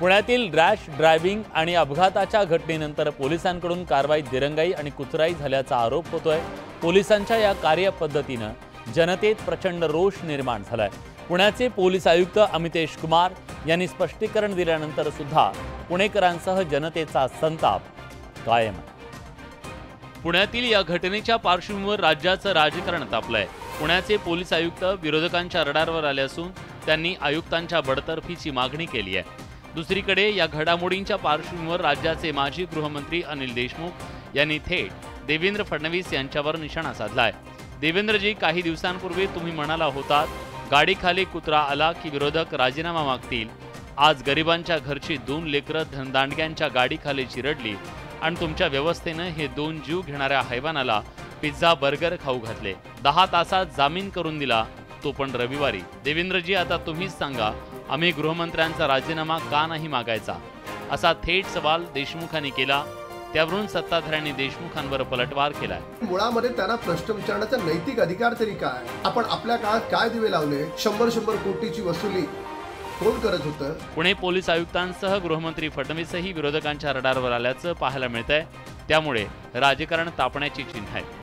पुण्यातील rash driving आणि अपघाताच्या घटनेनंतर पोलिसांकडून कारवाईत दिरंगाई आणि कुचराई झाल्याचा आरोप होतोय। पोलिसांच्या या कार्यपद्धतीने जनतेत प्रचंड रोष निर्माण झालाय। पुण्याचे पोलीस आयुक्त अमितेश कुमार यांनी स्पष्टीकरण दिल्यानंतर सुद्धा पुणेकरांसह जनतेचा संताप कायम आहे। पुण्यातील या घटनेच्या पार्श्वभूमीवर राज्याचं राजकारण तापलंय। पुण्याचे पोलीस आयुक्त विरोधकांच्या रडारवर आले असून त्यांनी आयुक्तांच्या बडतर्फीची मागणी केली आहे। दुसरीकडे या घडामोडींच्या पार्श्वभूमीवर राज्याचे माजी गृहमंत्री अनिल देशमुख यांनी थेट देवेंद्र फडणवीस यांच्यावर निशाणा साधलाय। देवेंद्रजी, काही दिवसांपूर्वी तुम्ही म्हणाला होतात गाडीखाली कुत्रा आला की विरोधक राजीनामा मागतील। आज गरिबांच्या घरची 2 लेकरं धनदांडग्यांच्या गाडीखाली चिरडली आणि तुमच्या व्यवस्थेने हे 2 जीव घेणाऱ्या हैवानाला पिझ्झा बर्गर खाऊ घातले। 10 तासात जामीन करून दिला, तो पण रविवारी। देवेंद्रजी, आता तुम्हीच सांगा, आम्ही गृहमंत्र्यांचा राजीनामा का नाही मागायचा, असा थेट सवाल देशमुखांनी केला। त्यावरून सत्ताधाऱ्यांनी देशमुखांवर पलटवार केलाय। मुळामध्ये त्यांना प्रश्न विचारण्याचा नैतिक अधिकार तरी काय? आपण आपल्या काळात काय दिवे लावले? 100 कोटीची वसुली कोण करत होतं? पुणे पोलीस आयुक्तांसह गृहमंत्री फडणवीसही विरोधकांच्या रडारवर आल्याचं पाहायला मिळतंय। त्यामुळे राजकारण तापण्याची चिन्ह आहे।